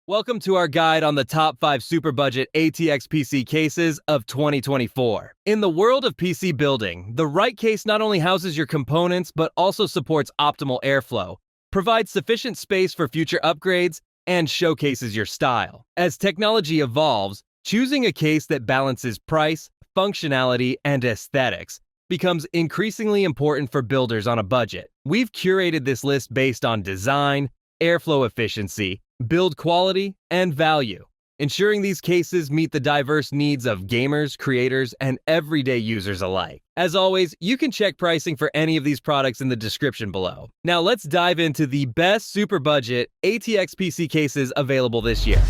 Welcome to our guide on the top 5 super-budget ATX PC cases of 2024. In the world of PC building, the right case not only houses your components but also supports optimal airflow, provides sufficient space for future upgrades, and showcases your style. As technology evolves, choosing a case that balances price, functionality, and aesthetics becomes increasingly important for builders on a budget. We've curated this list based on design, airflow efficiency, build quality, and value, ensuring these cases meet the diverse needs of gamers, creators, and everyday users alike. As always, you can check pricing for any of these products in the description below. Now let's dive into the best super budget ATX PC cases available this year.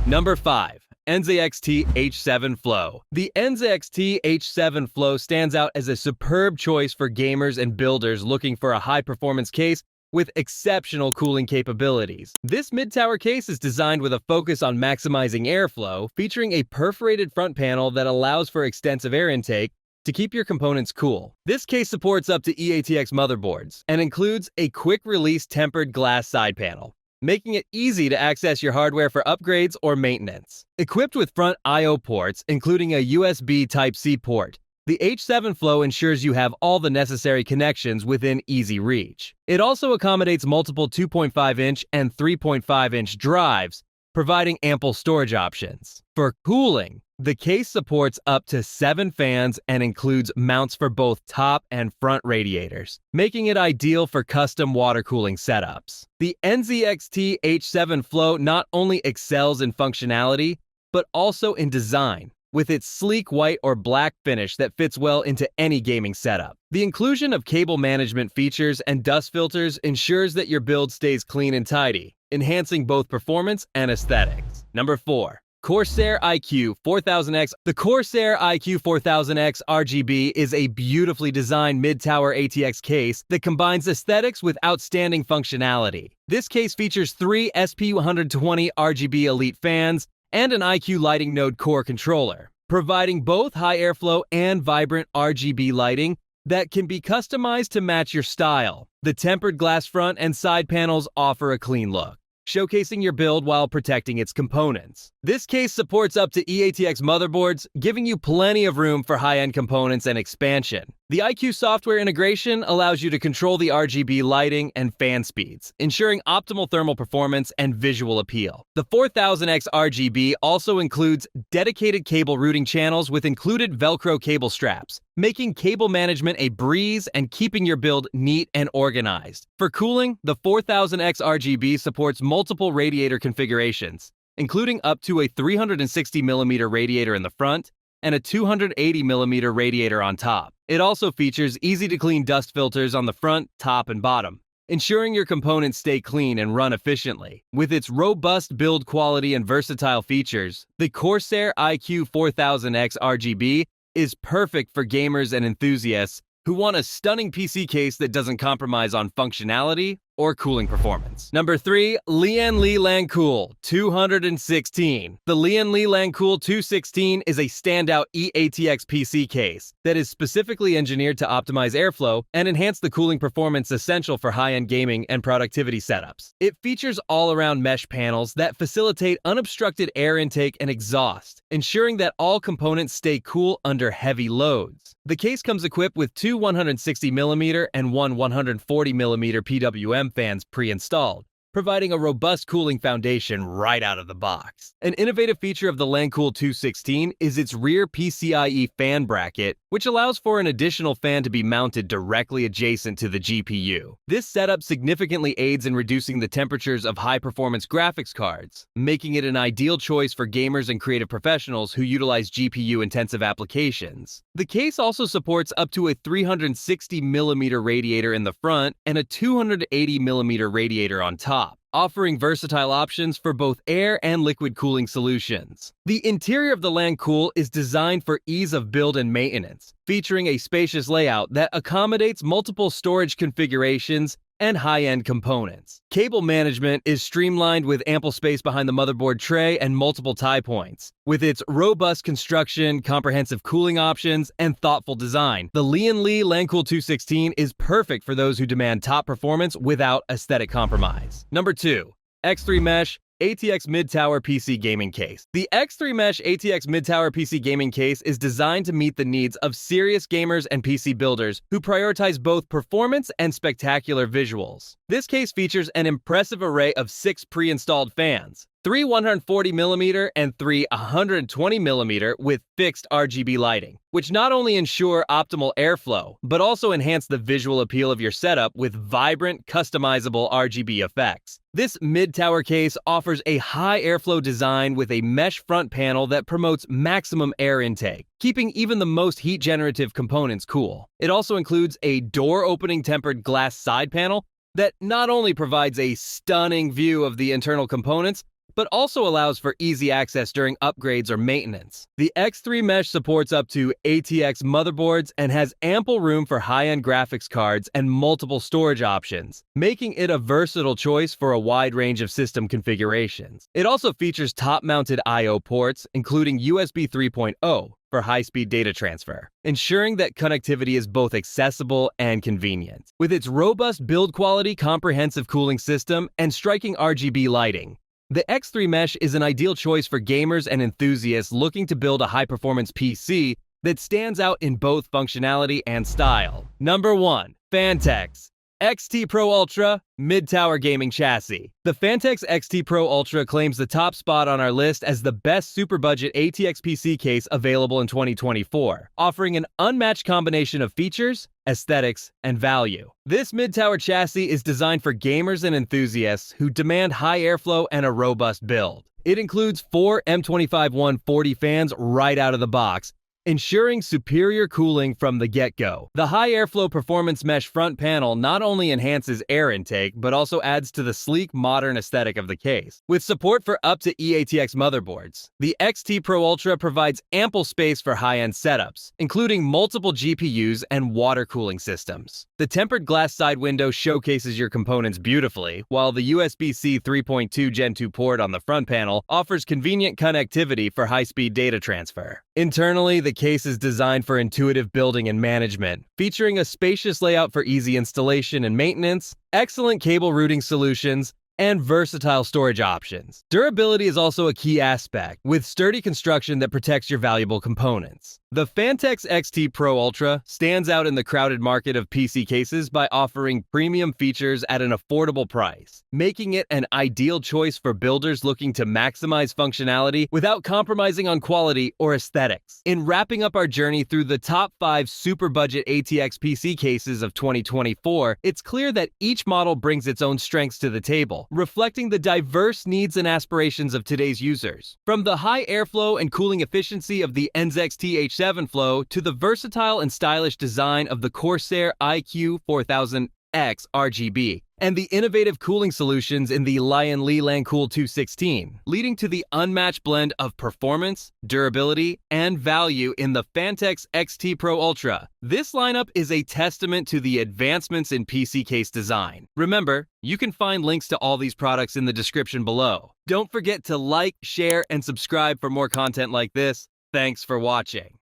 Number 5. NZXT H7 Flow. The NZXT H7 Flow stands out as a superb choice for gamers and builders looking for a high-performance case with exceptional cooling capabilities. This mid-tower case is designed with a focus on maximizing airflow, featuring a perforated front panel that allows for extensive air intake to keep your components cool. This case supports up to eATX motherboards and includes a quick-release tempered glass side panel, making it easy to access your hardware for upgrades or maintenance. Equipped with front I/O ports, including a USB Type-C port, the H7 Flow ensures you have all the necessary connections within easy reach. It also accommodates multiple 2.5-inch and 3.5-inch drives, providing ample storage options. For cooling, the case supports up to 7 fans and includes mounts for both top and front radiators, making it ideal for custom water cooling setups. The NZXT H7 Flow not only excels in functionality, but also in design, with its sleek white or black finish that fits well into any gaming setup. The inclusion of cable management features and dust filters ensures that your build stays clean and tidy, enhancing both performance and aesthetics. Number 4. CORSAIR iCUE 4000X. The CORSAIR iCUE 4000X RGB is a beautifully designed mid-tower ATX case that combines aesthetics with outstanding functionality. This case features 3 SP120 RGB Elite fans and an iCUE lighting node core controller, providing both high airflow and vibrant RGB lighting that can be customized to match your style. The tempered glass front and side panels offer a clean look, showcasing your build while protecting its components. This case supports up to eATX motherboards, giving you plenty of room for high-end components and expansion. The iCUE software integration allows you to control the RGB lighting and fan speeds, ensuring optimal thermal performance and visual appeal. The 4000X RGB also includes dedicated cable routing channels with included Velcro cable straps, making cable management a breeze and keeping your build neat and organized. For cooling, the 4000X RGB supports multiple radiator configurations, including up to a 360mm radiator in the front and a 280mm radiator on top. It also features easy-to-clean dust filters on the front, top, and bottom, ensuring your components stay clean and run efficiently. With its robust build quality and versatile features, the CORSAIR iCUE 4000X RGB is perfect for gamers and enthusiasts who want a stunning PC case that doesn't compromise on functionality or cooling performance. Number 3. LIAN LANCOOL 216. The LIAN LANCOOL 216 is a standout eATX PC case that is specifically engineered to optimize airflow and enhance the cooling performance essential for high-end gaming and productivity setups. It features all-around mesh panels that facilitate unobstructed air intake and exhaust, ensuring that all components stay cool under heavy loads. The case comes equipped with 2 160mm and 1 140mm PWM fans pre-installed, providing a robust cooling foundation right out of the box. An innovative feature of the LANCOOL 216 is its rear PCIe fan bracket, which allows for an additional fan to be mounted directly adjacent to the GPU. This setup significantly aids in reducing the temperatures of high-performance graphics cards, making it an ideal choice for gamers and creative professionals who utilize GPU-intensive applications. The case also supports up to a 360mm radiator in the front and a 280mm radiator on top, offering versatile options for both air and liquid cooling solutions. The interior of the LANCOOL is designed for ease of build and maintenance, featuring a spacious layout that accommodates multiple storage configurations and high-end components. Cable management is streamlined with ample space behind the motherboard tray and multiple tie points. With its robust construction, comprehensive cooling options, and thoughtful design, the LIAN LANCOOL 216 is perfect for those who demand top performance without aesthetic compromise. Number 2. X3 Mesh ATX Mid-Tower PC Gaming Case. The X3 Mesh ATX Mid-Tower PC Gaming Case is designed to meet the needs of serious gamers and PC builders who prioritize both performance and spectacular visuals. This case features an impressive array of 6 pre-installed fans, 3 140mm and 3 120mm with fixed RGB lighting, which not only ensure optimal airflow, but also enhance the visual appeal of your setup with vibrant, customizable RGB effects. This mid-tower case offers a high airflow design with a mesh front panel that promotes maximum air intake, keeping even the most heat-generative components cool. It also includes a door-opening tempered glass side panel that not only provides a stunning view of the internal components, but also allows for easy access during upgrades or maintenance. The X3 Mesh supports up to ATX motherboards and has ample room for high-end graphics cards and multiple storage options, making it a versatile choice for a wide range of system configurations. It also features top-mounted I/O ports, including USB 3.0 for high-speed data transfer, ensuring that connectivity is both accessible and convenient. With its robust build quality, comprehensive cooling system, and striking RGB lighting, the X3 Mesh is an ideal choice for gamers and enthusiasts looking to build a high-performance PC that stands out in both functionality and style. Number 1. Phanteks XT Pro Ultra Mid-Tower Gaming Chassis. The Phanteks XT Pro Ultra claims the top spot on our list as the best super-budget ATX PC case available in 2024, offering an unmatched combination of features, aesthetics, and value. This mid-tower chassis is designed for gamers and enthusiasts who demand high airflow and a robust build. It includes 4 M25-140 fans right out of the box, ensuring superior cooling from the get-go. The high airflow performance mesh front panel not only enhances air intake, but also adds to the sleek, modern aesthetic of the case. With support for up to eATX motherboards, the XT Pro Ultra provides ample space for high-end setups, including multiple GPUs and water cooling systems. The tempered glass side window showcases your components beautifully, while the USB-C 3.2 Gen 2 port on the front panel offers convenient connectivity for high-speed data transfer. Internally, the case is designed for intuitive building and management, featuring a spacious layout for easy installation and maintenance, excellent cable routing solutions, and versatile storage options. Durability is also a key aspect, with sturdy construction that protects your valuable components. The Phanteks XT Pro Ultra stands out in the crowded market of PC cases by offering premium features at an affordable price, making it an ideal choice for builders looking to maximize functionality without compromising on quality or aesthetics. In wrapping up our journey through the top 5 super-budget ATX PC cases of 2024, it's clear that each model brings its own strengths to the table, reflecting the diverse needs and aspirations of today's users. From the high airflow and cooling efficiency of the NZXT H7 Flow to the versatile and stylish design of the CORSAIR iCUE 4000X RGB, and the innovative cooling solutions in the LIAN LANCOOL 216, leading to the unmatched blend of performance, durability, and value in the Phanteks XT Pro Ultra. This lineup is a testament to the advancements in PC case design. Remember, you can find links to all these products in the description below. Don't forget to like, share, and subscribe for more content like this. Thanks for watching.